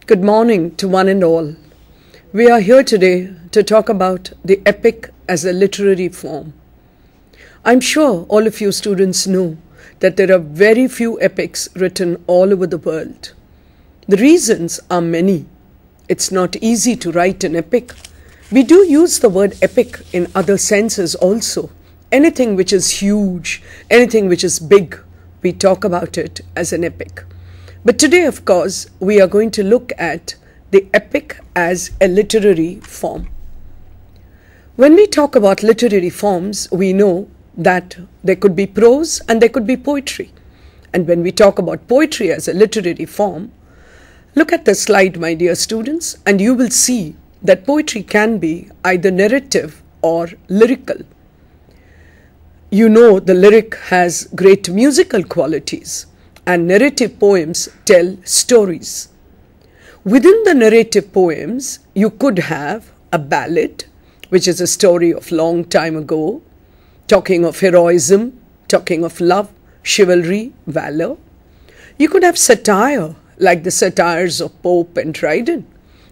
Good morning to one and all. We are here today to talk about the epic as a literary form. I'm sure all of you students know that there are very few epics written all over the world. The reasons are many. It's not easy to write an epic. We do use the word epic in other senses also. Anything which is huge, anything which is big, we talk about it as an epic. But today, of course, we are going to look at the epic as a literary form. When we talk about literary forms, we know that there could be prose and there could be poetry. And when we talk about poetry as a literary form, look at the slide, my dear students, and you will see that poetry can be either narrative or lyrical. You know the lyric has great musical qualities, and narrative poems tell stories. Within the narrative poems, you could have a ballad, which is a story of long time ago, talking of heroism, talking of love, chivalry, valor. You could have satire, like the satires of Pope and Dryden,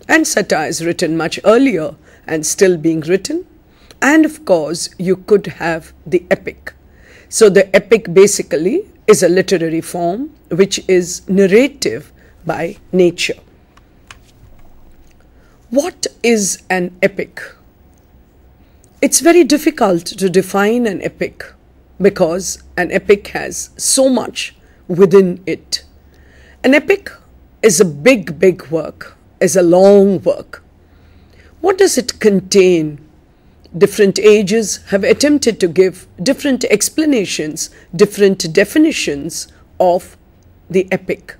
and satires written much earlier and still being written. And of course, you could have the epic. So the epic basically is a literary form which is narrative by nature. What is an epic? It's very difficult to define an epic because an epic has so much within it. An epic is a big work, is a long work. What does it contain? Different ages have attempted to give different explanations, different definitions of the epic.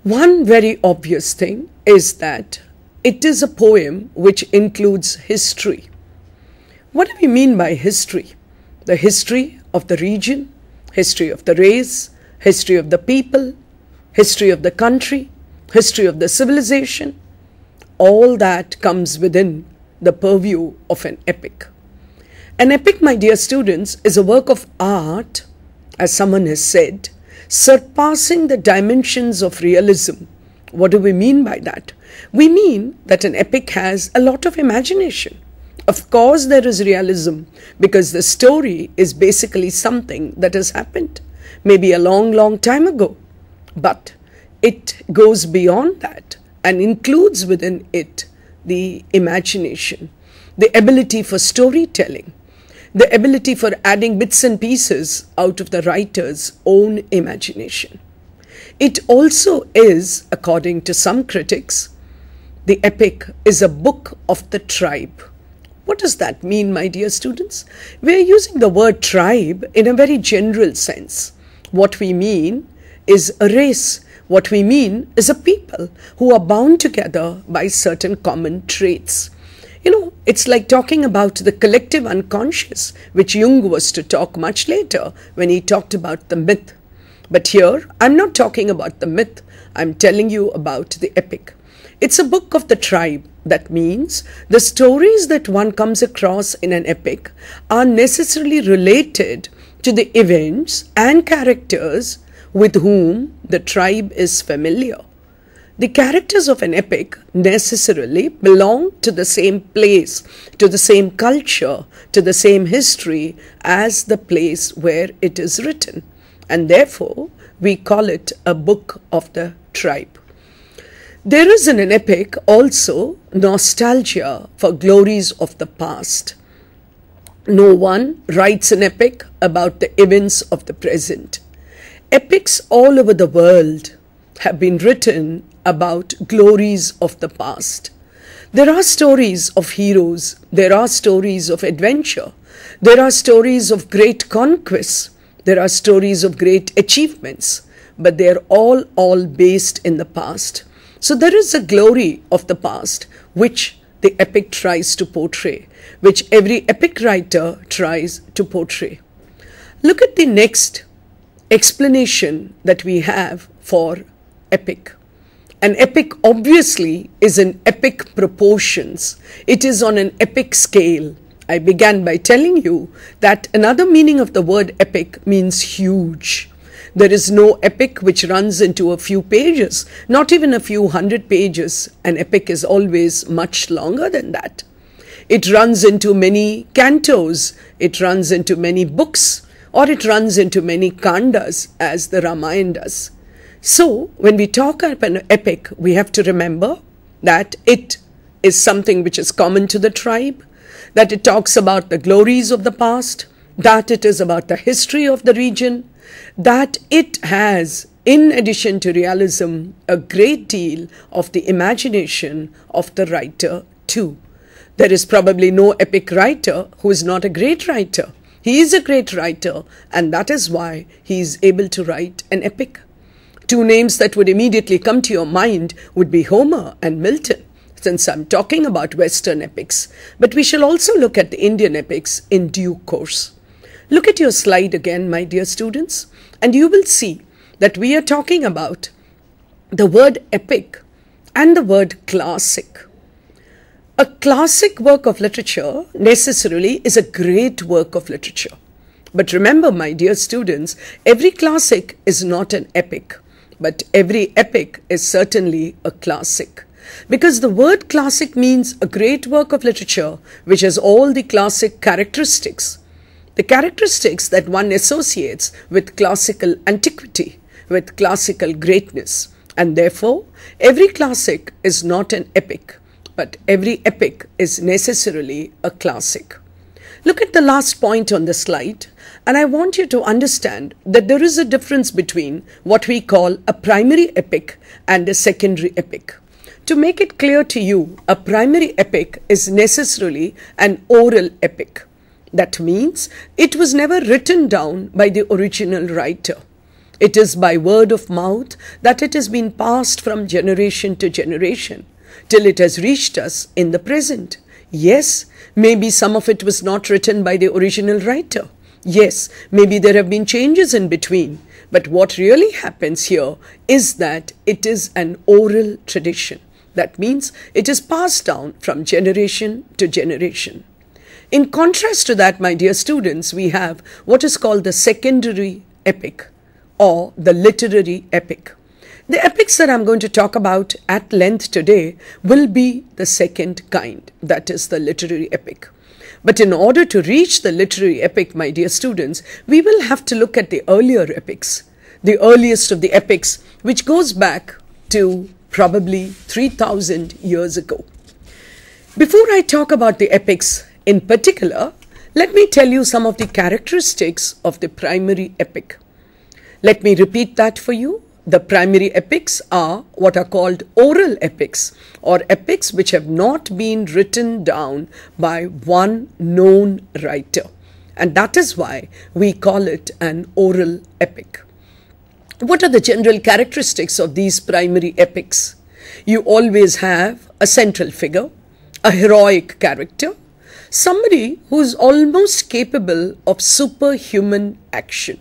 One very obvious thing is that it is a poem which includes history. What do we mean by history? The history of the region, history of the race, history of the people, history of the country, history of the civilization. All that comes within the purview of an epic. An epic, my dear students, is a work of art, as someone has said, surpassing the dimensions of realism. What do we mean by that? We mean that an epic has a lot of imagination. Of course, there is realism because the story is basically something that has happened, maybe a long time ago. But it goes beyond that and includes within it the imagination, the ability for storytelling, the ability for adding bits and pieces out of the writer's own imagination. It also is, according to some critics, the epic is a book of the tribe. What does that mean, my dear students? We are using the word tribe in a very general sense. What we mean is a race. What we mean is a people who are bound together by certain common traits. You know, it's like talking about the collective unconscious, which Jung was to talk much later when he talked about the myth. But here, I'm not talking about the myth. I'm telling you about the epic. It's a book of the tribe. That means the stories that one comes across in an epic are necessarily related to the events and characters with whom the tribe is familiar. The characters of an epic necessarily belong to the same place, to the same culture, to the same history as the place where it is written. And therefore, we call it a book of the tribe. There is in an epic also nostalgia for glories of the past. No one writes an epic about the events of the present. Epics all over the world have been written about glories of the past. There are stories of heroes, there are stories of adventure, there are stories of great conquests, there are stories of great achievements, but they are all based in the past. So there is a glory of the past which the epic tries to portray, which every epic writer tries to portray. Look at the next explanation that we have for epic. An epic obviously is in epic proportions. It is on an epic scale. I began by telling you that another meaning of the word epic means huge. There is no epic which runs into a few pages, not even a few hundred pages. An epic is always much longer than that. It runs into many cantos, it runs into many books, or it runs into many kandas, as the Ramayana does. So, when we talk about an epic, we have to remember that it is something which is common to the tribe, that it talks about the glories of the past, that it is about the history of the region, that it has, in addition to realism, a great deal of the imagination of the writer too. There is probably no epic writer who is not a great writer. He is a great writer, and that is why he is able to write an epic. Two names that would immediately come to your mind would be Homer and Milton, since I'm talking about Western epics. But we shall also look at the Indian epics in due course. Look at your slide again, my dear students, and you will see that we are talking about the word epic and the word classic. A classic work of literature necessarily is a great work of literature. But remember, my dear students, every classic is not an epic, but every epic is certainly a classic. Because the word classic means a great work of literature which has all the classic characteristics. The characteristics that one associates with classical antiquity, with classical greatness. And therefore, every classic is not an epic, but every epic is necessarily a classic. Look at the last point on the slide, and I want you to understand that there is a difference between what we call a primary epic and a secondary epic. To make it clear to you, a primary epic is necessarily an oral epic. That means it was never written down by the original writer. It is by word of mouth that it has been passed from generation to generation till it has reached us in the present. Yes, maybe some of it was not written by the original writer. Yes, maybe there have been changes in between. But what really happens here is that it is an oral tradition. That means it is passed down from generation to generation. In contrast to that, my dear students, we have what is called the secondary epic or the literary epic. The epics that I'm going to talk about at length today will be the second kind, that is the literary epic. But in order to reach the literary epic, my dear students, we will have to look at the earlier epics, the earliest of the epics, which goes back to probably 3,000 years ago. Before I talk about the epics in particular, let me tell you some of the characteristics of the primary epic. Let me repeat that for you. The primary epics are what are called oral epics, or epics which have not been written down by one known writer. And that is why we call it an oral epic. What are the general characteristics of these primary epics? You always have a central figure, a heroic character, somebody who is almost capable of superhuman action.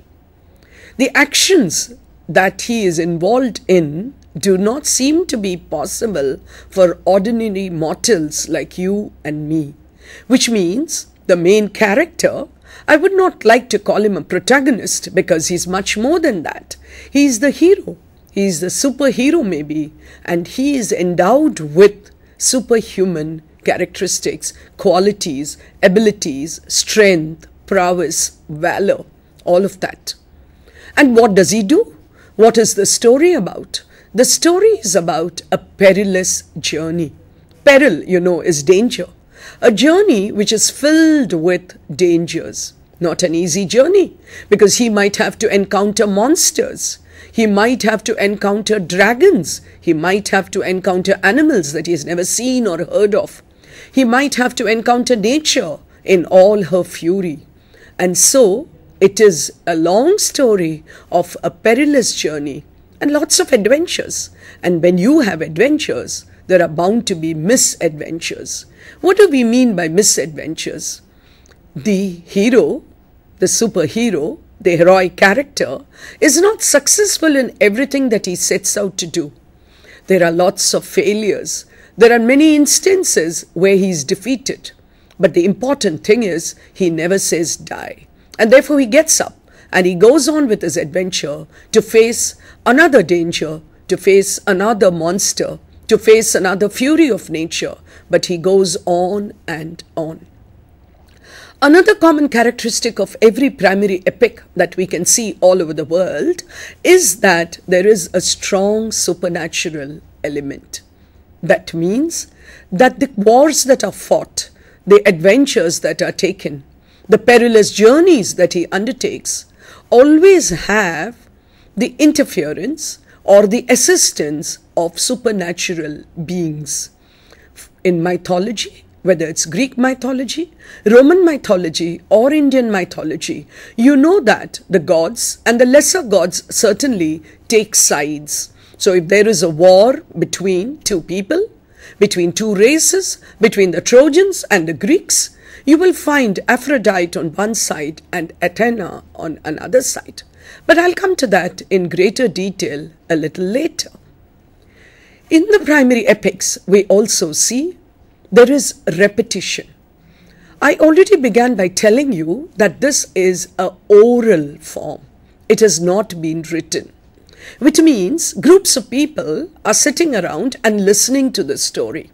The actions that he is involved in do not seem to be possible for ordinary mortals like you and me, which means the main character, I would not like to call him a protagonist because he's much more than that. He is the hero, he is the superhero maybe, and he is endowed with superhuman characteristics, qualities, abilities, strength, prowess, valor, all of that. And what does he do? What is the story about? The story is about a perilous journey. Peril, you know, is danger. A journey which is filled with dangers. Not an easy journey, because he might have to encounter monsters. He might have to encounter dragons. He might have to encounter animals that he has never seen or heard of. He might have to encounter nature in all her fury. And so, it is a long story of a perilous journey and lots of adventures. And when you have adventures, there are bound to be misadventures. What do we mean by misadventures? The hero, the superhero, the heroic character, is not successful in everything that he sets out to do. There are lots of failures. There are many instances where he is defeated. But the important thing is, he never says die. And therefore he gets up and he goes on with his adventure to face another danger, to face another monster, to face another fury of nature, but he goes on and on. Another common characteristic of every primary epic that we can see all over the world is that there is a strong supernatural element. That means that the wars that are fought, the adventures that are taken, the perilous journeys that he undertakes always have the interference or the assistance of supernatural beings. In mythology, whether it's Greek mythology, Roman mythology, or Indian mythology, you know that the gods and the lesser gods certainly take sides. So if there is a war between two people, between two races, between the Trojans and the Greeks, you will find Aphrodite on one side and Athena on another side. But I'll come to that in greater detail a little later. In the primary epics, we also see there is repetition. I already began by telling you that this is an oral form. It has not been written, which means groups of people are sitting around and listening to the story.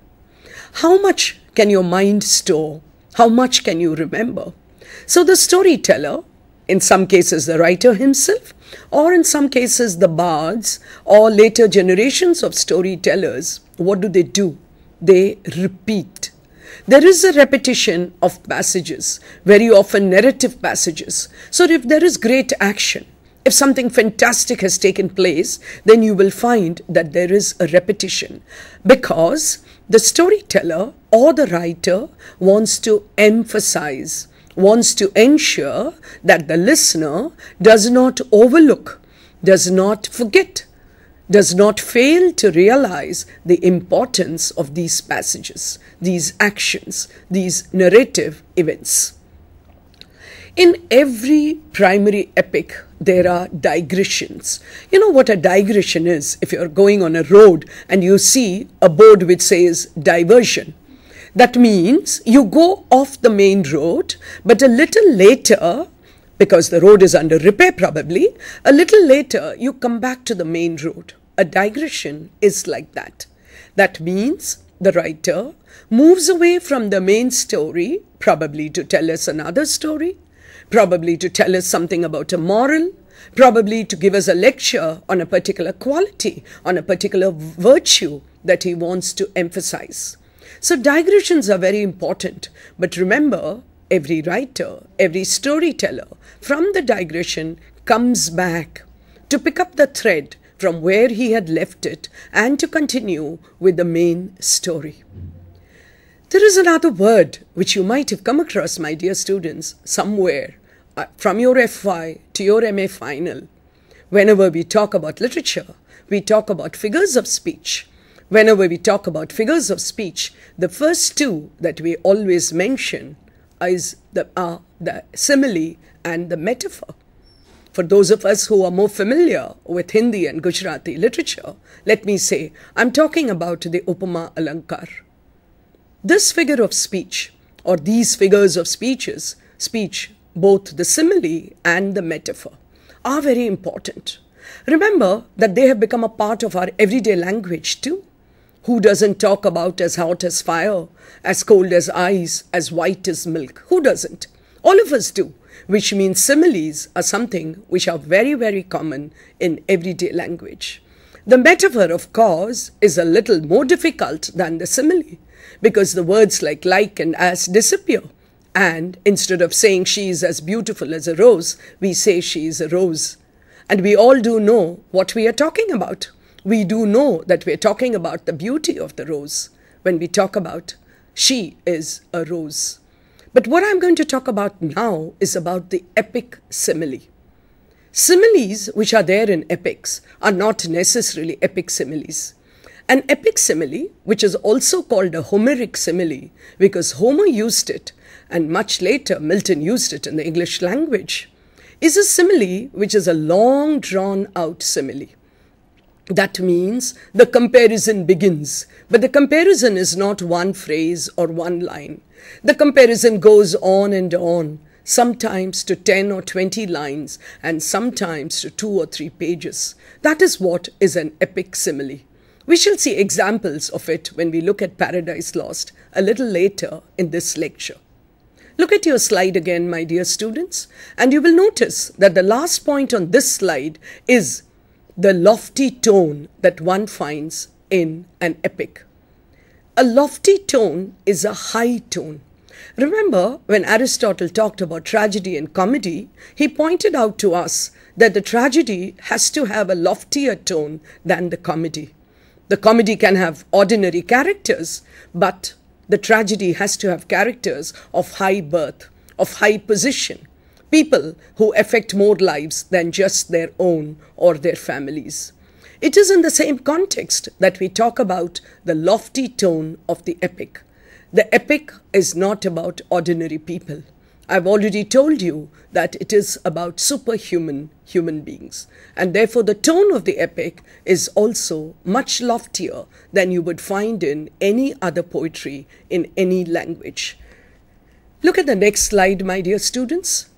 How much can your mind store? How much can you remember? So the storyteller, in some cases the writer himself, or in some cases the bards or later generations of storytellers, what do? They repeat. There is a repetition of passages, very often narrative passages. So if there is great action, if something fantastic has taken place, then you will find that there is a repetition, because the storyteller or the writer wants to emphasize, wants to ensure that the listener does not overlook, does not forget, does not fail to realize the importance of these passages, these actions, these narrative events. In every primary epic, there are digressions. You know what a digression is? If you're going on a road and you see a board which says diversion, that means you go off the main road, but a little later, because the road is under repair probably, a little later you come back to the main road. A digression is like that. That means the writer moves away from the main story, probably to tell us another story, probably to tell us something about a moral, probably to give us a lecture on a particular quality, on a particular virtue that he wants to emphasize. So digressions are very important, but remember, every writer, every storyteller from the digression comes back to pick up the thread from where he had left it and to continue with the main story. There is another word which you might have come across, my dear students, somewhere from your FY to your MA final. Whenever we talk about literature, we talk about figures of speech. Whenever we talk about figures of speech, the first two that we always mention is the simile and the metaphor. For those of us who are more familiar with Hindi and Gujarati literature, let me say, I'm talking about the Upama Alankar. This figure of speech, or these figures of speech, both the simile and the metaphor, are very important. Remember that they have become a part of our everyday language too. Who doesn't talk about as hot as fire, as cold as ice, as white as milk? Who doesn't? All of us do, which means similes are something which are very, very common in everyday language. The metaphor, of course, is a little more difficult than the simile, because the words like and as disappear. And instead of saying she is as beautiful as a rose, we say she is a rose. And we all do know what we are talking about. We do know that we are talking about the beauty of the rose when we talk about she is a rose. But what I'm going to talk about now is about the epic simile. Similes which are there in epics are not necessarily epic similes. An epic simile, which is also called a Homeric simile, because Homer used it and much later Milton used it in the English language, is a simile which is a long drawn out simile. That means the comparison begins, but the comparison is not one phrase or one line. The comparison goes on and on. sometimes to 10 or 20 lines, and sometimes to 2 or 3 pages. That is what is an epic simile. We shall see examples of it when we look at Paradise Lost a little later in this lecture. Look at your slide again, my dear students, and you will notice that the last point on this slide is the lofty tone that one finds in an epic. A lofty tone is a high tone. Remember, when Aristotle talked about tragedy and comedy, he pointed out to us that the tragedy has to have a loftier tone than the comedy. The comedy can have ordinary characters, but the tragedy has to have characters of high birth, of high position, people who affect more lives than just their own or their families. It is in the same context that we talk about the lofty tone of the epic. The epic is not about ordinary people. I've already told you that it is about superhuman human beings. And therefore the tone of the epic is also much loftier than you would find in any other poetry in any language. Look at the next slide, my dear students.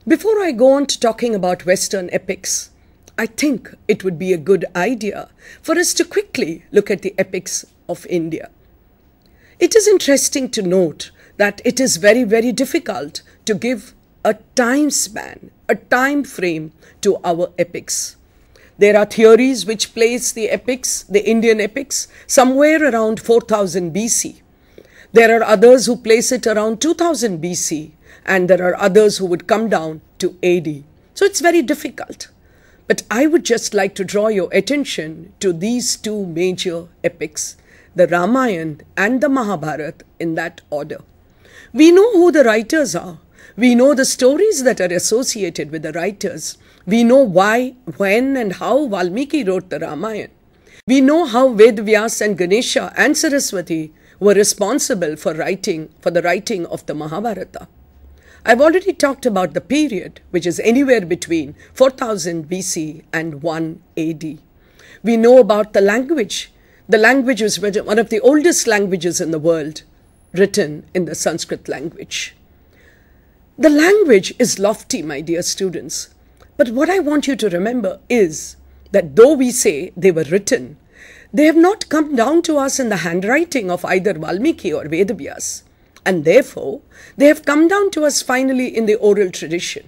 Before I go on to talking about Western epics, I think it would be a good idea for us to quickly look at the epics of India. It is interesting to note that it is very, very difficult to give a time span, a time frame to our epics. There are theories which place the epics, the Indian epics, somewhere around 4000 BC. There are others who place it around 2000 BC, and there are others who would come down to AD. So it's very difficult. But I would just like to draw your attention to these two major epics, the Ramayana and the Mahabharata, in that order. We know who the writers are. We know the stories that are associated with the writers. We know why, when and how Valmiki wrote the Ramayana. We know how Vedvyas and Ganesha and Saraswati were responsible for the writing of the Mahabharata. I've already talked about the period, which is anywhere between 4000 BC and 1 AD. We know about the language. The language was one of the oldest languages in the world, written in the Sanskrit language. The language is lofty, my dear students. But what I want you to remember is that though we say they were written, they have not come down to us in the handwriting of either Valmiki or Vedavyas. And therefore, they have come down to us finally in the oral tradition.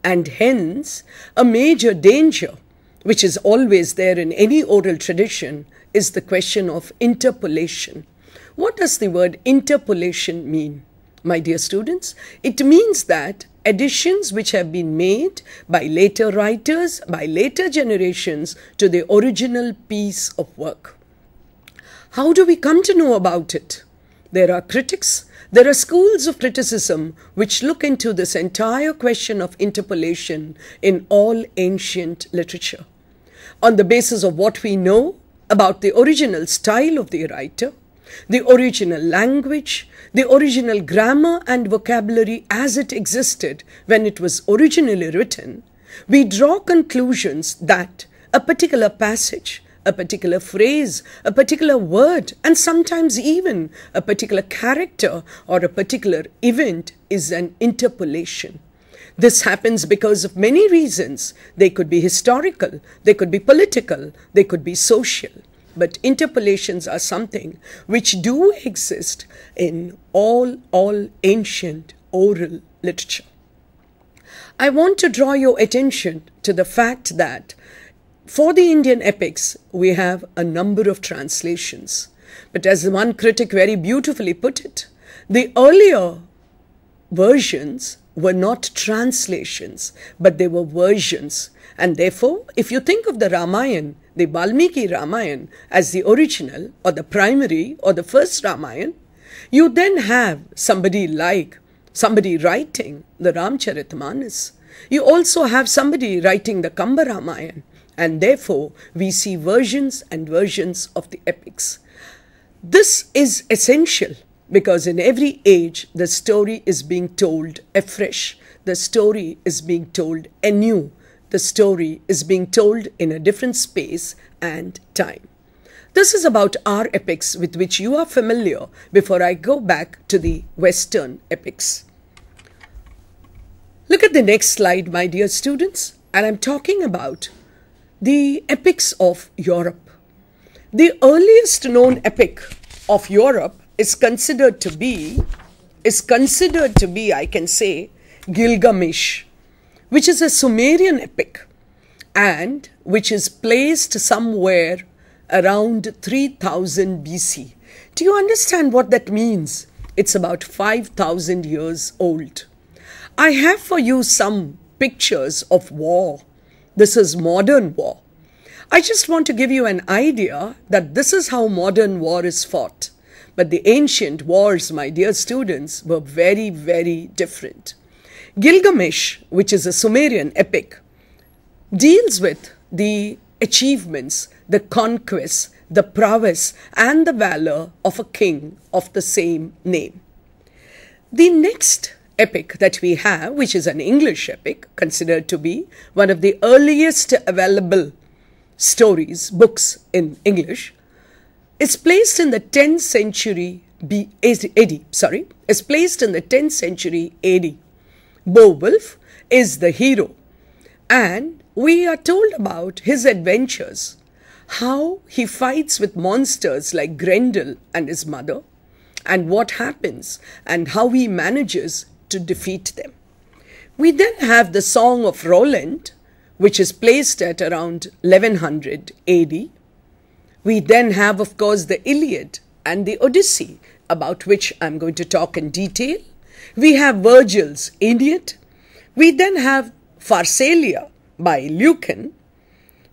And hence, a major danger, which is always there in any oral tradition, is the question of interpolation. What does the word interpolation mean, my dear students? It means that additions which have been made by later writers, by later generations, to the original piece of work. How do we come to know about it? There are critics. There are schools of criticism which look into this entire question of interpolation in all ancient literature. On the basis of what we know about the original style of the writer, the original language, the original grammar and vocabulary as it existed when it was originally written, we draw conclusions that a particular passage, a particular phrase, a particular word, and sometimes even a particular character or a particular event is an interpolation. This happens because of many reasons. They could be historical, they could be political, they could be social. But interpolations are something which do exist in all ancient oral literature. I want to draw your attention to the fact that for the Indian epics, we have a number of translations. But as one critic very beautifully put it, the earlier versions were not translations, but they were versions. And therefore, if you think of the Ramayana, the Valmiki Ramayana, as the original or the primary or the first Ramayana, you then have somebody writing the Ramcharitmanas. You also have somebody writing the Kamba Ramayana. And therefore, we see versions and versions of the epics. This is essential because in every age, the story is being told afresh. The story is being told anew. The story is being told in a different space and time. This is about our epics with which you are familiar before I go back to the Western epics. Look at the next slide, my dear students, and I'm talking about the epics of Europe. The earliest known epic of Europe is considered to be, I can say, Gilgamesh, which is a Sumerian epic and which is placed somewhere around 3000 BC. Do you understand what that means? It's about 5,000 years old. I have for you some pictures of war. This is modern war. I just want to give you an idea that this is how modern war is fought. But the ancient wars, my dear students, were very, very different. Gilgamesh, which is a Sumerian epic, deals with the achievements, the conquests, the prowess and the valor of a king of the same name. The next epic that we have, which is an English epic, considered to be one of the earliest available books in English, is placed in the 10th century AD. Is placed in the 10th century AD. Beowulf is the hero, and we are told about his adventures, how he fights with monsters like Grendel and his mother, and what happens and how he manages to defeat them. We then have the Song of Roland, which is placed at around 1100 AD. We then have, of course, the Iliad and the Odyssey, about which I'm going to talk in detail. We have Virgil's Aeneid. We then have Pharsalia by Lucan.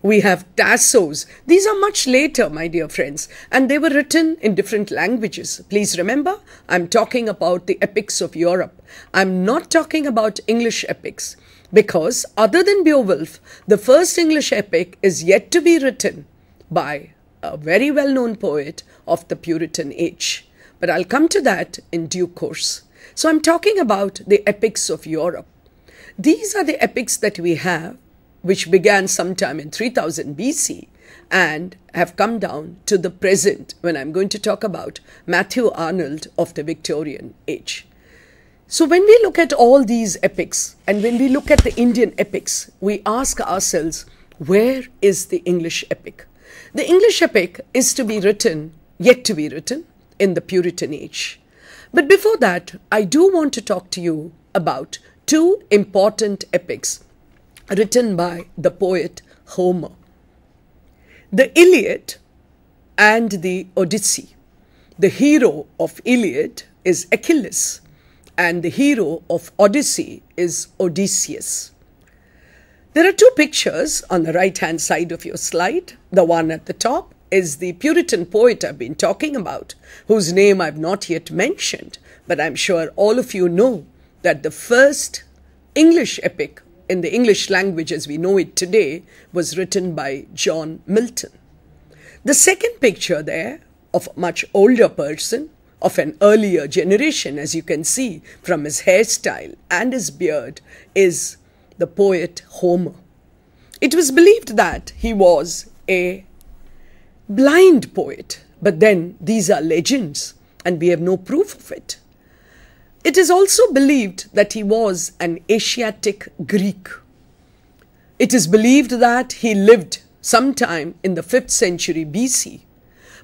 We have Tasso's. These are much later, my dear friends, and they were written in different languages. Please remember, I'm talking about the epics of Europe. I'm not talking about English epics, because other than Beowulf, the first English epic is yet to be written by a very well-known poet of the Puritan age. But I'll come to that in due course. So I'm talking about the epics of Europe. These are the epics that we have, which began sometime in 3000 BC and have come down to the present when I'm going to talk about Matthew Arnold of the Victorian age. So when we look at all these epics and when we look at the Indian epics, we ask ourselves, where is the English epic? The English epic is to be written, yet to be written, in the Puritan age. But before that, I do want to talk to you about two important epics written by the poet Homer. The Iliad and the Odyssey. The hero of Iliad is Achilles, and the hero of Odyssey is Odysseus. There are two pictures on the right-hand side of your slide. The one at the top is the Puritan poet I've been talking about, whose name I've not yet mentioned, but I'm sure all of you know that the first English epic in the English language as we know it today was written by John Milton. The second picture there of a much older person, of an earlier generation, as you can see from his hairstyle and his beard, is the poet Homer. It was believed that he was a blind poet, but then these are legends and we have no proof of it. It is also believed that he was an Asiatic Greek. It is believed that he lived sometime in the 5th century BC.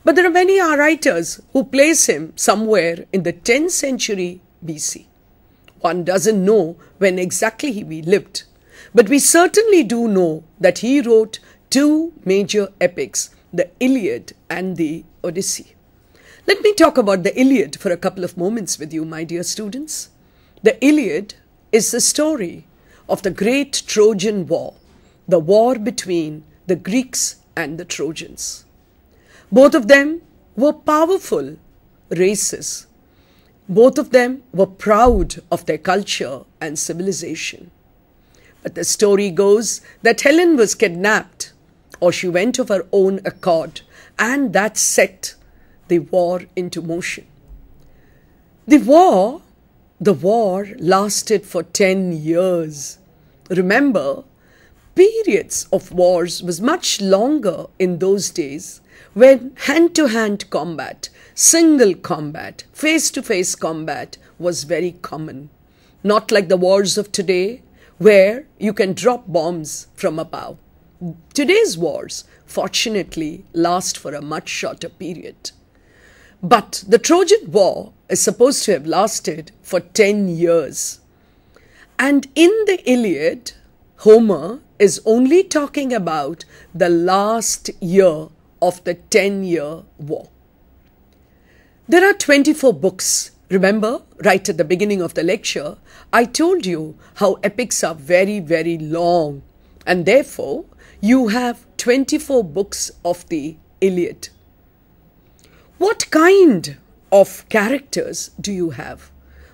But there are many writers who place him somewhere in the 10th century BC. One doesn't know when exactly he lived. But we certainly do know that he wrote two major epics, the Iliad and the Odyssey. Let me talk about the Iliad for a couple of moments with you, my dear students. The Iliad is the story of the great Trojan War, the war between the Greeks and the Trojans. Both of them were powerful races. Both of them were proud of their culture and civilization. But the story goes that Helen was kidnapped, or she went of her own accord, and that set the war into motion. The war lasted for 10 years. Remember, periods of wars was much longer in those days, when hand-to-hand combat, single combat, face-to-face combat was very common. not like the wars of today, where you can drop bombs from above. Today's wars, fortunately, last for a much shorter period. But the Trojan War is supposed to have lasted for 10 years. And in the Iliad, Homer is only talking about the last year of the 10-year war. There are 24 books. Remember, right at the beginning of the lecture, I told you how epics are very, very long. And therefore, you have 24 books of the Iliad. What kind of characters do you have?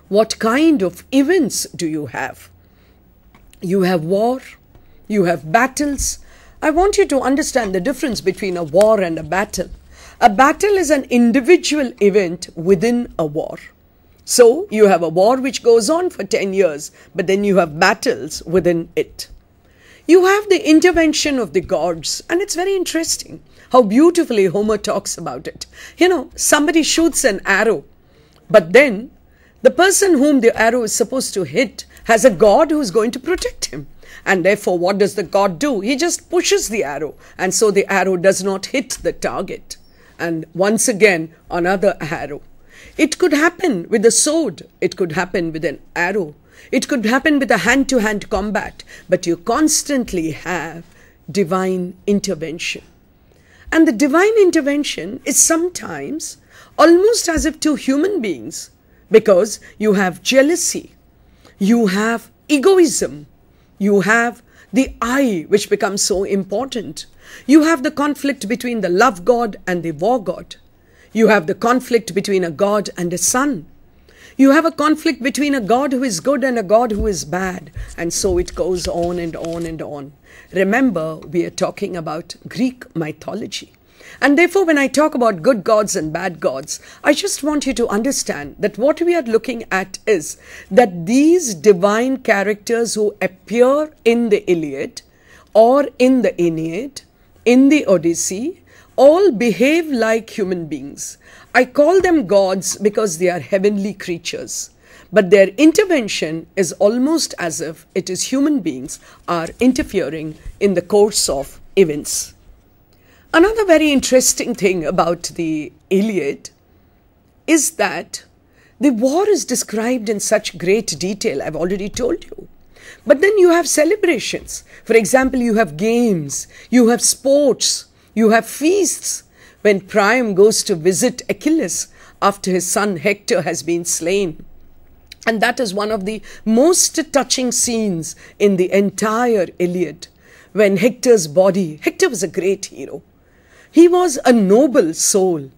What kind of events do you have? You have war, you have battles. I want you to understand the difference between a war and a battle. A battle is an individual event within a war. So you have a war which goes on for 10 years, but then you have battles within it. You have the intervention of the gods, and it's very interesting how beautifully Homer talks about it. You know, somebody shoots an arrow, but then the person whom the arrow is supposed to hit has a god who is going to protect him. And therefore, what does the god do? He just pushes the arrow, and so the arrow does not hit the target. And once again, another arrow. It could happen with a sword. It could happen with an arrow. It could happen with a hand-to-hand combat. But you constantly have divine intervention. And the divine intervention is sometimes almost as if two human beings, because you have jealousy, you have egoism, you have the I, which becomes so important. You have the conflict between the love god and the war god. You have the conflict between a god and a son. You have a conflict between a god who is good and a god who is bad. And so it goes on and on and on. Remember, we are talking about Greek mythology. And therefore, when I talk about good gods and bad gods, I just want you to understand that what we are looking at is that these divine characters who appear in the Iliad or in the Aeneid, in the Odyssey, all behave like human beings. I call them gods because they are heavenly creatures. But their intervention is almost as if it is human beings are interfering in the course of events. Another very interesting thing about the Iliad is that the war is described in such great detail, I've already told you. But then you have celebrations. For example, you have games, you have sports, you have feasts. When Priam goes to visit Achilles after his son Hector has been slain. And that is one of the most touching scenes in the entire Iliad. When Hector's body, Hector was a great hero. He was a noble soul.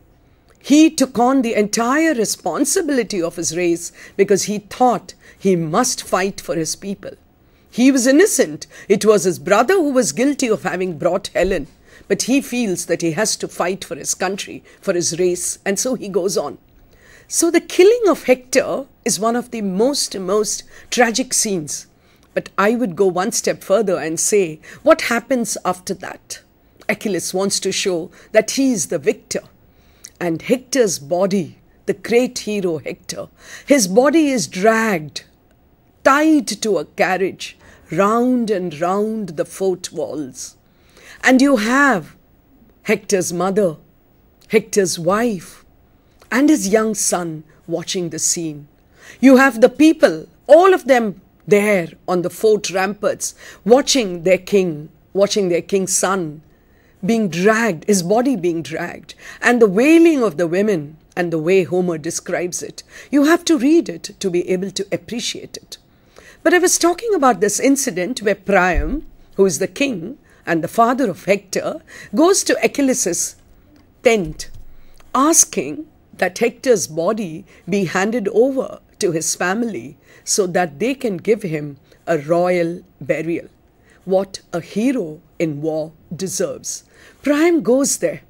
He took on the entire responsibility of his race because he thought he must fight for his people. He was innocent. It was his brother who was guilty of having brought Helen. But he feels that he has to fight for his country, for his race, and so he goes on. So the killing of Hector is one of the most tragic scenes. But I would go one step further and say, what happens after that? Achilles wants to show that he is the victor. And Hector's body, the great hero Hector, his body is dragged, tied to a carriage, round and round the fort walls. And you have Hector's mother, Hector's wife, and his young son watching the scene. You have the people, all of them there on the fort ramparts, watching their king's son being dragged, his body being dragged, and the wailing of the women and the way Homer describes it. You have to read it to be able to appreciate it. But I was talking about this incident where Priam, who is the king and the father of Hector, goes to Achilles' tent, asking that Hector's body be handed over to his family so that they can give him a royal burial. What a hero in war deserves. Priam goes there.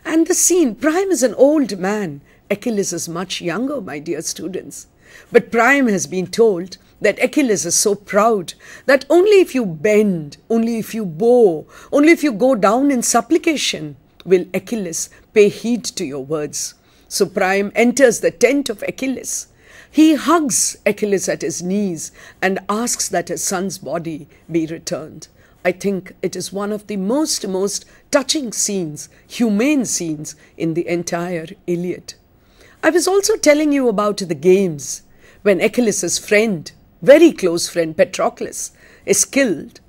And the scene, Priam is an old man. Achilles is much younger, my dear students. But Priam has been told that Achilles is so proud that only if you bend, only if you bow, only if you go down in supplication will Achilles pay heed to your words. So Priam enters the tent of Achilles He hugs Achilles at his knees and asks that his son's body be returned. I think it is one of the most touching scenes, humane scenes in the entire Iliad. I was also telling you about the games when Achilles' friend, very close friend Patroclus, is killed.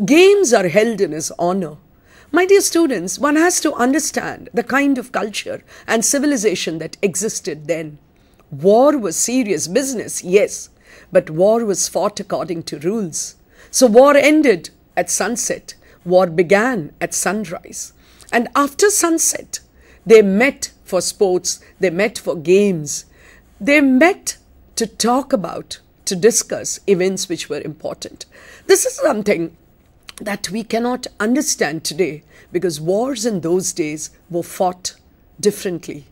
Games are held in his honor. My dear students, one has to understand the kind of culture and civilization that existed then. War was serious business, yes, but war was fought according to rules. So war ended at sunset. War began at sunrise. And after sunset, they met for sports, they met for games. They met to talk about, to discuss events which were important. This is something that we cannot understand today because wars in those days were fought differently,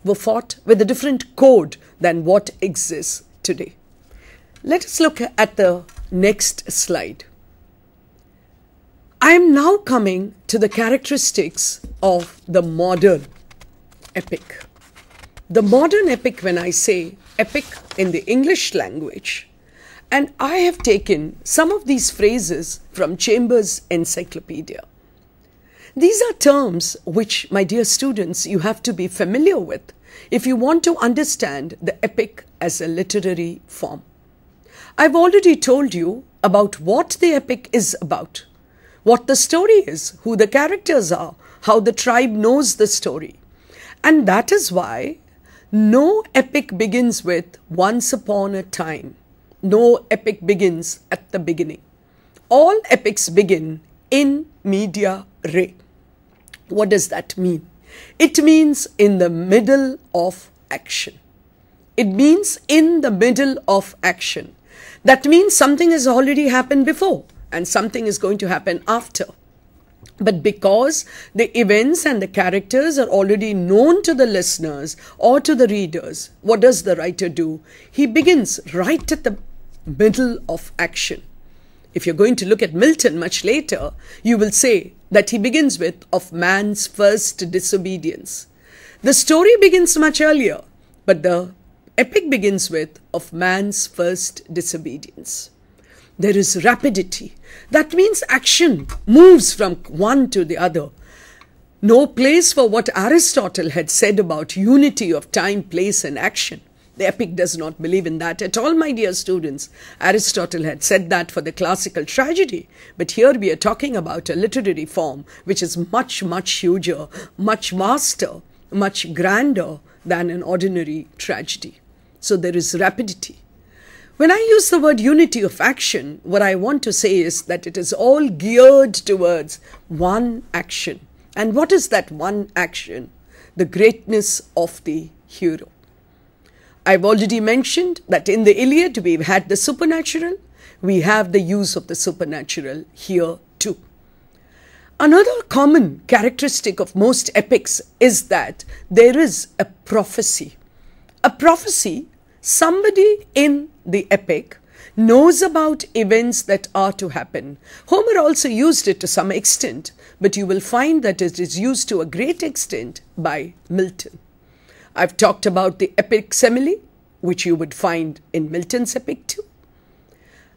were fought with a different code than what exists today. Let us look at the next slide. I am now coming to the characteristics of the modern epic. The modern epic, when I say epic in the English language, and I have taken some of these phrases from Chambers' Encyclopedia. These are terms which, my dear students, you have to be familiar with if you want to understand the epic as a literary form. I've already told you about what the epic is about, what the story is, who the characters are, how the tribe knows the story. And that is why no epic begins with once upon a time. No epic begins at the beginning. All epics begin in media re. What does that mean? It means in the middle of action. It means in the middle of action. That means something has already happened before and something is going to happen after. But because the events and the characters are already known to the listeners or to the readers, what does the writer do? He begins right at the middle of action. If you're going to look at Milton much later, you will say that he begins with of man's first disobedience. The story begins much earlier, but the epic begins with of man's first disobedience. There is rapidity. That means action moves from one to the other. No place for what Aristotle had said about unity of time, place and action. The epic does not believe in that at all, my dear students. Aristotle had said that for the classical tragedy. But here we are talking about a literary form which is much huger, much vaster, much grander than an ordinary tragedy. So there is rapidity. When I use the word unity of action, what I want to say is that it is all geared towards one action. And what is that one action? The greatness of the hero. I've already mentioned that in the Iliad we've had the supernatural. We have the use of the supernatural here too. Another common characteristic of most epics is that there is a prophecy. A prophecy, somebody in the epic knows about events that are to happen. Homer also used it to some extent, but you will find that it is used to a great extent by Milton. I've talked about the epic simile, which you would find in Milton's epic too.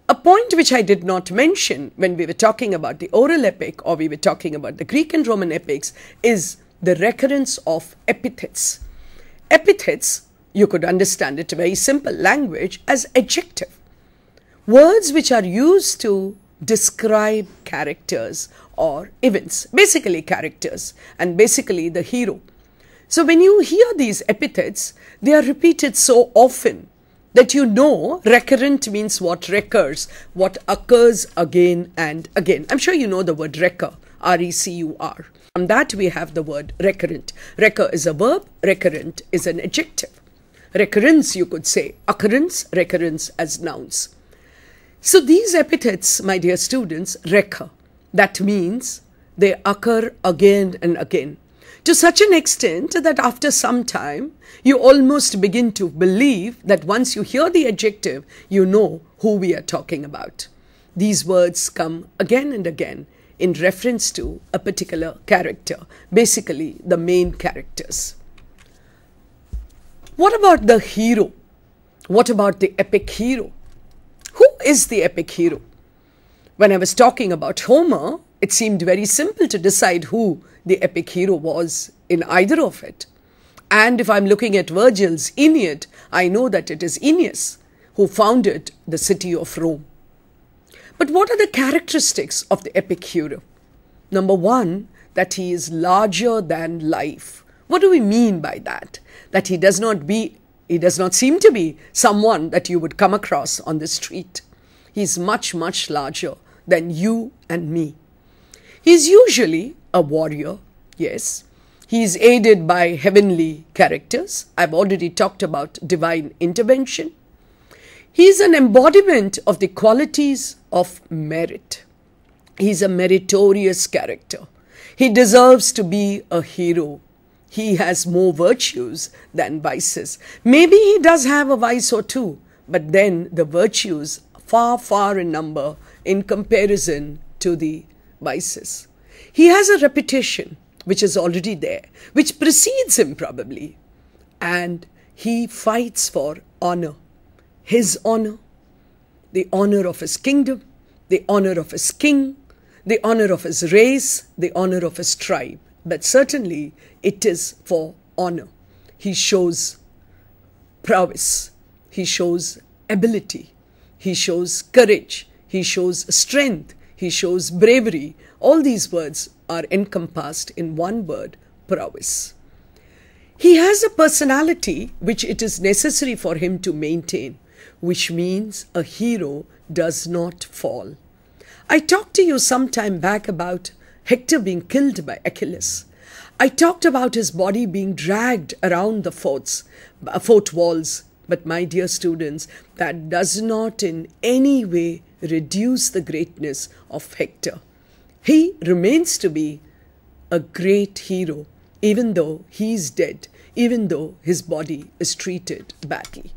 A point which I did not mention when we were talking about the oral epic or we were talking about the Greek and Roman epics is the recurrence of epithets. Epithets, you could understand it in very simple language as adjective. Words which are used to describe characters or events, basically characters and basically the hero. So when you hear these epithets, they are repeated so often that you know recurrent means what recurs, what occurs again and again. I'm sure you know the word recur, R-E-C-U-R. From that we have the word recurrent. Recur is a verb, recurrent is an adjective. Recurrence, you could say, occurrence, recurrence as nouns. So these epithets, my dear students, recur. That means they occur again and again. To such an extent that after some time, you almost begin to believe that once you hear the adjective, you know who we are talking about. These words come again and again in reference to a particular character, basically the main characters. What about the hero? What about the epic hero? Who is the epic hero? When I was talking about Homer, it seemed very simple to decide who the epic hero was in either of it. And if I'm looking at Virgil's Aeneid, I know that it is Aeneas who founded the city of Rome. But what are the characteristics of the epic hero? Number one, that he is larger than life. What do we mean by that? That he does not seem to be someone that you would come across on the street. He's much, much larger than you and me. He's usually a warrior, yes. He is aided by heavenly characters. I've already talked about divine intervention. He is an embodiment of the qualities of merit. He's a meritorious character. He deserves to be a hero. He has more virtues than vices. Maybe he does have a vice or two, but then the virtues far, far in number in comparison to the vices. He has a reputation which is already there, which precedes him probably, and he fights for honor. His honor, the honor of his kingdom, the honor of his king, the honor of his race, the honor of his tribe. But certainly it is for honor. He shows prowess, he shows ability, he shows courage, he shows strength, he shows bravery. All these words are encompassed in one word, prowess. He has a personality which it is necessary for him to maintain, which means a hero does not fall. I talked to you some time back about Hector being killed by Achilles. I talked about his body being dragged around the fort walls. But my dear students, that does not in any way reduce the greatness of Hector. He remains to be a great hero, even though he is dead, even though his body is treated badly.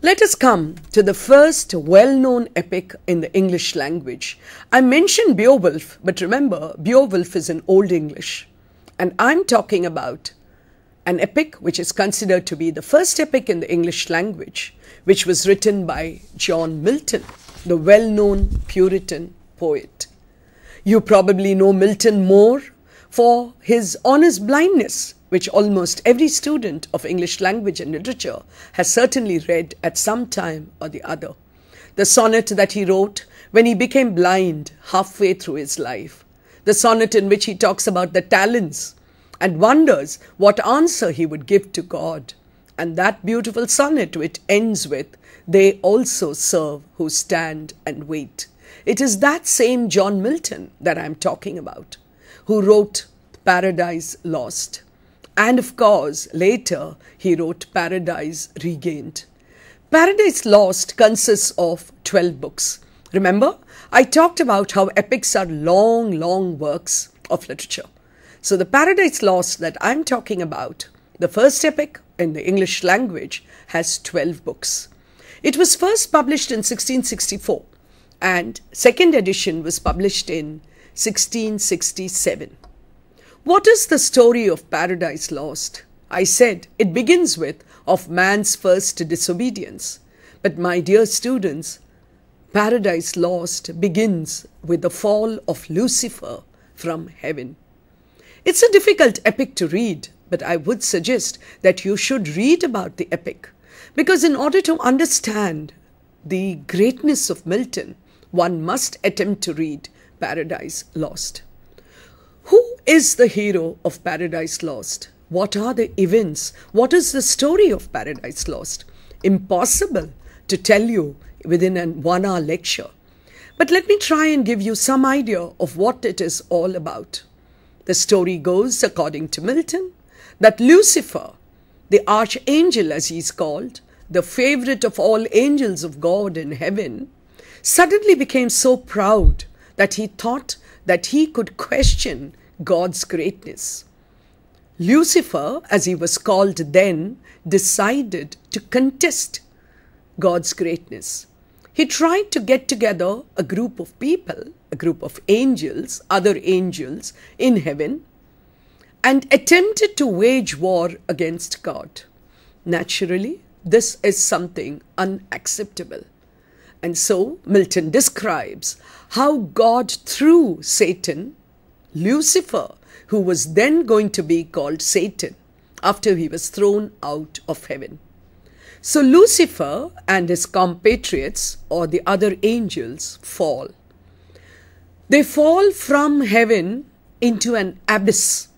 Let us come to the first well-known epic in the English language. I mentioned Beowulf, but remember, Beowulf is in Old English. And I'm talking about an epic which is considered to be the first epic in the English language, which was written by John Milton, the well-known Puritan poet. You probably know Milton more for his honest blindness, which almost every student of English language and literature has certainly read at some time or the other. The sonnet that he wrote when he became blind halfway through his life. The sonnet in which he talks about the talents and wonders what answer he would give to God. And that beautiful sonnet which ends with, "They also serve who stand and wait." It is that same John Milton that I'm talking about, who wrote Paradise Lost. And of course, later he wrote Paradise Regained. Paradise Lost consists of 12 books. Remember, I talked about how epics are long, long works of literature. So the Paradise Lost that I'm talking about, the first epic in the English language, has 12 books. It was first published in 1664 and second edition was published in 1667. What is the story of Paradise Lost? I said it begins with of man's first disobedience. But my dear students, Paradise Lost begins with the fall of Lucifer from heaven. It's a difficult epic to read, but I would suggest that you should read about the epic, because in order to understand the greatness of Milton, one must attempt to read Paradise Lost. Who is the hero of Paradise Lost? What are the events? What is the story of Paradise Lost? Impossible to tell you within a 1-hour lecture. But let me try and give you some idea of what it is all about. The story goes, according to Milton, that Lucifer, the archangel as he is called, the favorite of all angels of God in heaven, suddenly became so proud that he thought that he could question God's greatness. Lucifer, as he was called then, decided to contest God's greatness. He tried to get together a group of people, a group of angels, other angels in heaven, and attempted to wage war against God. Naturally, This is something unacceptable. And so Milton describes how God, through Satan, Lucifer, who was then going to be called Satan after he was thrown out of heaven. So Lucifer and his compatriots, or the other angels, fall. They fall from heaven into an abyss,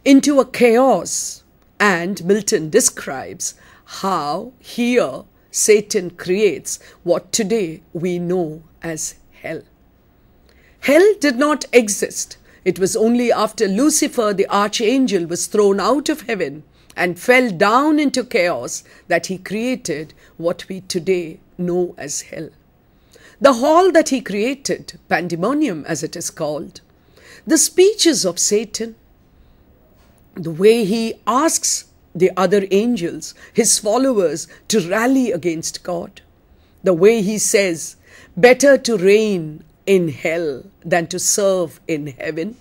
into a chaos. And Milton describes how here Satan creates what today we know as hell. Hell did not exist. It was only after Lucifer, the archangel, was thrown out of heaven and fell down into chaos that he created what we today know as hell. The hall that he created, pandemonium as it is called, the speeches of Satan, the way he asks the other angels, his followers, to rally against God, the way he says, better to reign in hell than to serve in heaven.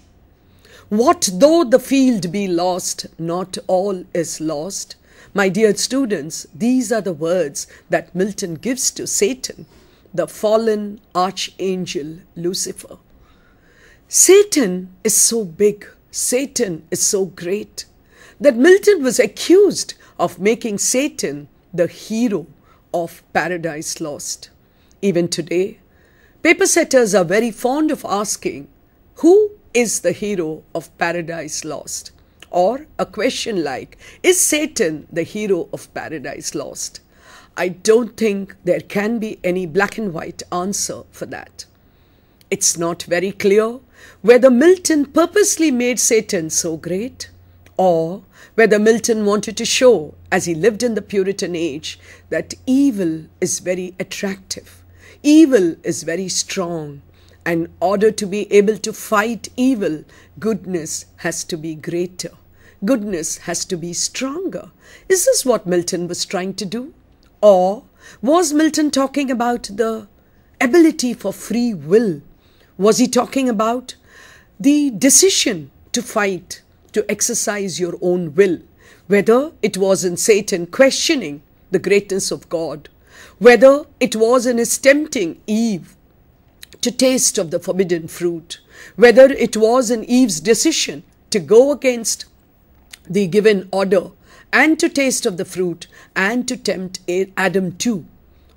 What though the field be lost, not all is lost. My dear students, these are the words that Milton gives to Satan, the fallen archangel Lucifer. Satan is so big, Satan is so great, that Milton was accused of making Satan the hero of Paradise Lost. Even today, paper setters are very fond of asking, who is the hero of Paradise Lost? Or a question like, is Satan the hero of Paradise Lost? I don't think there can be any black and white answer for that. It's not very clear whether Milton purposely made Satan so great, or whether Milton wanted to show, as he lived in the Puritan age, that evil is very attractive, evil is very strong, and in order to be able to fight evil, goodness has to be greater, goodness has to be stronger. Is this what Milton was trying to do? Or was Milton talking about the ability for free will? Was he talking about the decision to fight, to exercise your own will? Whether it was in Satan questioning the greatness of God, whether it was in his tempting Eve to taste of the forbidden fruit, whether it was in Eve's decision to go against the given order and to taste of the fruit and to tempt Adam too,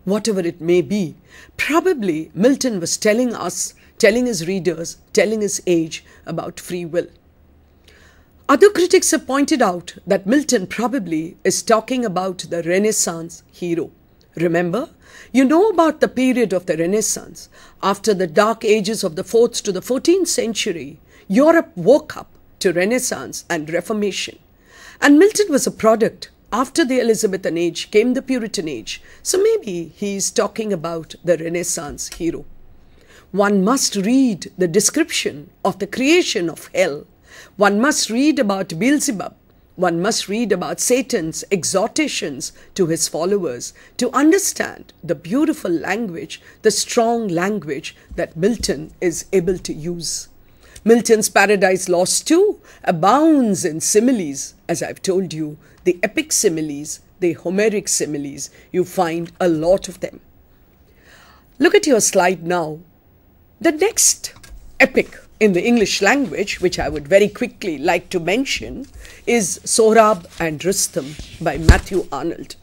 whatever it may be, probably Milton was telling us, telling his readers, telling his age about free will. Other critics have pointed out that Milton probably is talking about the Renaissance hero. Remember, you know about the period of the Renaissance. After the dark ages of the 4th to the 14th century, Europe woke up to Renaissance and Reformation. And Milton was a product. After the Elizabethan age came the Puritan age. So maybe he is talking about the Renaissance hero. One must read the description of the creation of hell. One must read about Beelzebub. One must read about Satan's exhortations to his followers to understand the beautiful language, the strong language that Milton is able to use. Milton's Paradise Lost too abounds in similes, as I've told you, the epic similes, the Homeric similes. You find a lot of them. Look at your slide now. The next epic in the English language, which I would very quickly like to mention, is Sora and Rustam by Matthew Arnold.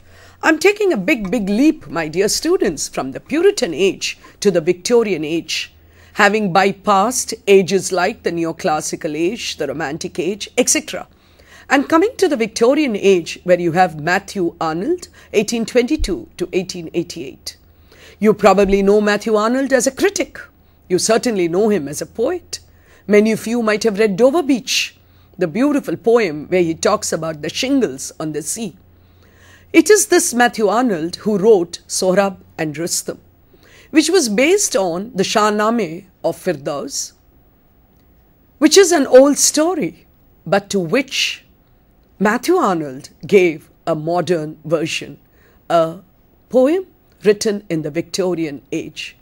I'm taking a big leap, my dear students, from the Puritan age to the Victorian age, having bypassed ages like the Neoclassical age, the Romantic age, etc. And coming to the Victorian age, where you have Matthew Arnold, 1822 to 1888. You probably know Matthew Arnold as a critic. You certainly know him as a poet. Many of you might have read Dover Beach, the beautiful poem where he talks about the shingles on the sea. It is this Matthew Arnold who wrote Sora and Rustam, which was based on the Shahnameh of Firdaus, which is an old story, but to which Matthew Arnold gave a modern version, a poem written in the Victorian age.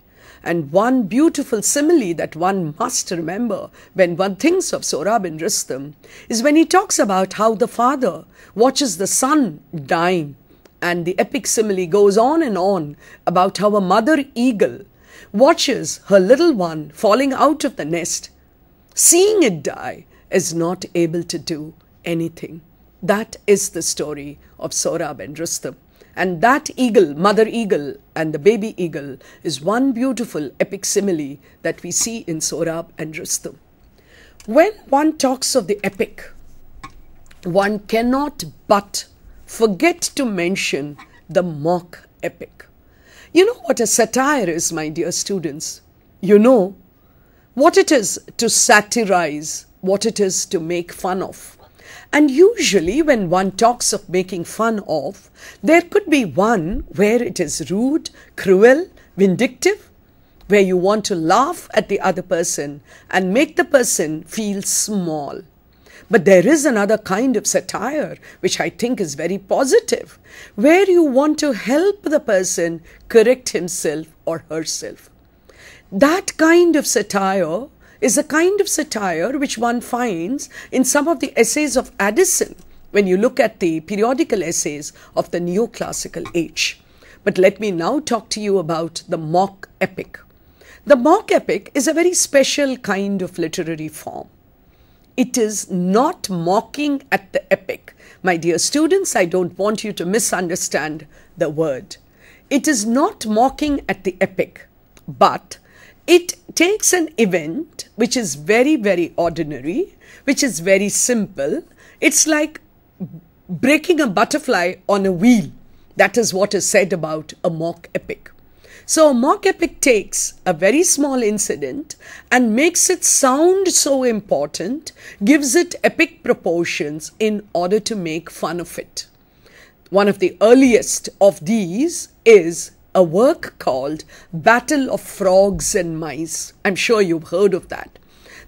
And one beautiful simile that one must remember when one thinks of Sora and Rustam is when he talks about how the father watches the son dying And the epic simile goes on and on about how a mother eagle watches her little one falling out of the nest, seeing it die, is not able to do anything. That is the story of Sora and Rustam. And that eagle, mother eagle and the baby eagle, is one beautiful epic simile that we see in Sora and Rustam. When one talks of the epic, one cannot but forget to mention the mock epic. You know what a satire is, my dear students? You know what it is to satirize, what it is to make fun of. And usually when one talks of making fun of, there could be one where it is rude, cruel, vindictive, where you want to laugh at the other person and make the person feel small. But there is another kind of satire which I think is very positive, where you want to help the person correct himself or herself. That kind of satire is a kind of satire which one finds in some of the essays of Addison when you look at the periodical essays of the neoclassical age. But let me now talk to you about the mock epic. The mock epic is a very special kind of literary form. It is not mocking at the epic. My dear students, I don't want you to misunderstand the word. It is not mocking at the epic, but it takes an event which is very, very ordinary, which is very simple. It's like breaking a butterfly on a wheel. That is what is said about a mock epic. So a mock epic takes a very small incident and makes it sound so important, gives it epic proportions in order to make fun of it. One of the earliest of these is a work called Battle of Frogs and Mice. I'm sure you've heard of that.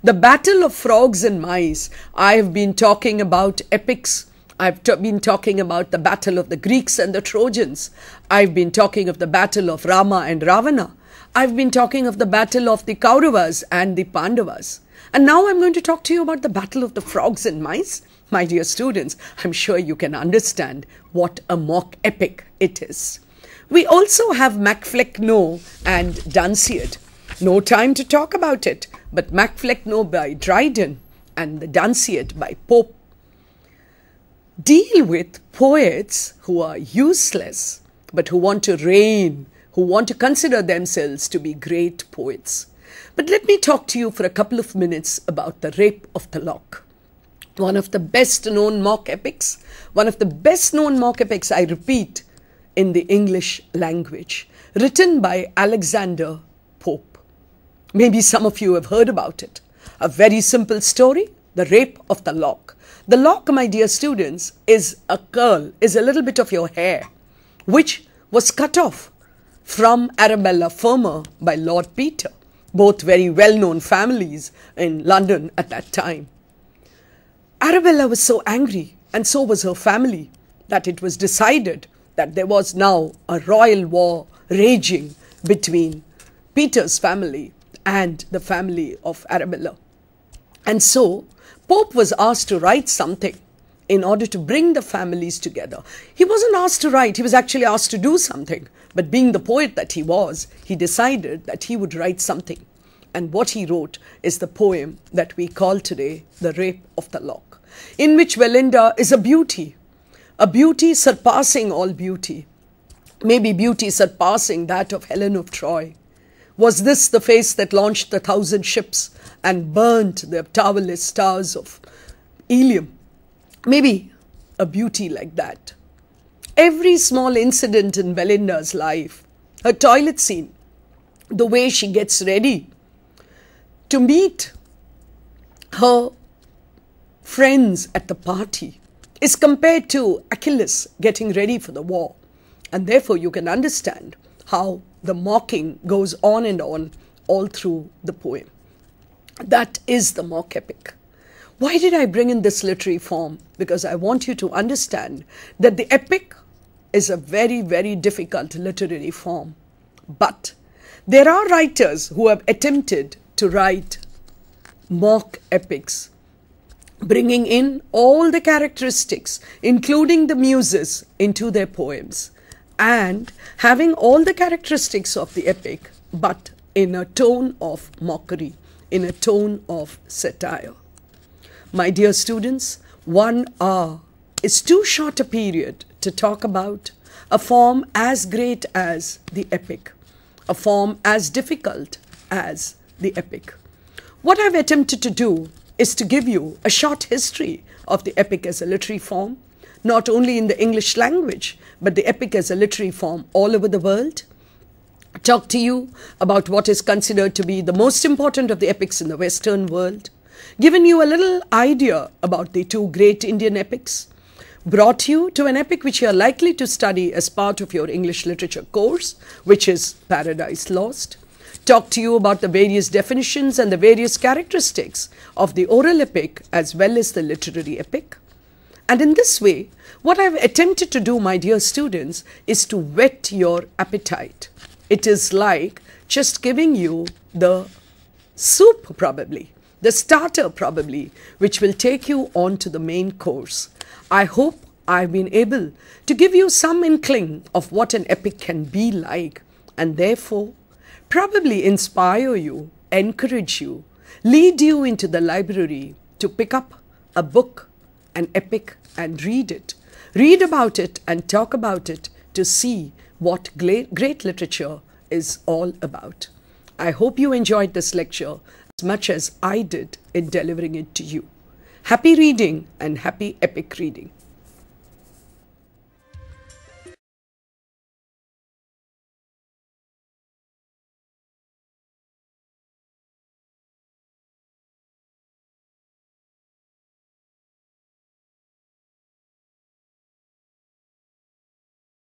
The Battle of Frogs and Mice, I have been talking about epics. I've been talking about the battle of the Greeks and the Trojans. I've been talking of the battle of Rama and Ravana. I've been talking of the battle of the Kauravas and the Pandavas. And now I'm going to talk to you about the battle of the frogs and mice. My dear students, I'm sure you can understand what a mock epic it is. We also have Macflecknoe and Dunciad. No time to talk about it, but Macflecknoe by Dryden and the Dunciad by Pope deal with poets who are useless, but who want to reign, who want to consider themselves to be great poets. But let me talk to you for a couple of minutes about the Rape of the Lock. One of the best known mock epics, I repeat, in the English language, written by Alexander Pope. Maybe some of you have heard about it. A very simple story, the Rape of the Lock. The lock, my dear students, is a curl, is a little bit of your hair, which was cut off from Arabella Fermor by Lord Peter, both very well-known families in London at that time. Arabella was so angry, and so was her family, that it was decided that there was now a royal war raging between Peter's family and the family of Arabella. And so Pope was asked to write something in order to bring the families together. He wasn't asked to write, he was actually asked to do something. But being the poet that he was, he decided that he would write something. And what he wrote is the poem that we call today The Rape of the Lock, in which Belinda is a beauty surpassing all beauty. Maybe beauty surpassing that of Helen of Troy. Was this the face that launched the 1,000 ships and burnt the towerless stars of Ilium? Maybe a beauty like that. Every small incident in Belinda's life, her toilet scene, the way she gets ready to meet her friends at the party, is compared to Achilles getting ready for the war. And therefore you can understand how the mocking goes on and on all through the poem. That is the mock epic. Why did I bring in this literary form? Because I want you to understand that the epic is a very, very difficult literary form. But there are writers who have attempted to write mock epics bringing in all the characteristics, including the muses, into their poems, and having all the characteristics of the epic, but in a tone of mockery, in a tone of satire. My dear students, 1 hour is too short a period to talk about a form as great as the epic, a form as difficult as the epic. What I've attempted to do is to give you a short history of the epic as a literary form, not only in the English language, but the epic as a literary form all over the world. Talk to you about what is considered to be the most important of the epics in the Western world, given you a little idea about the 2 great Indian epics, brought you to an epic which you are likely to study as part of your English literature course, which is Paradise Lost, talk to you about the various definitions and the various characteristics of the oral epic as well as the literary epic. And in this way, what I've attempted to do, my dear students, is to whet your appetite. It is like just giving you the soup probably, the starter probably, which will take you on to the main course. I hope I've been able to give you some inkling of what an epic can be like, and therefore probably inspire you, encourage you, lead you into the library to pick up a book, an epic, and read it. Read about it and talk about it to see what great literature is all about. I hope you enjoyed this lecture as much as I did in delivering it to you. Happy reading and happy epic reading.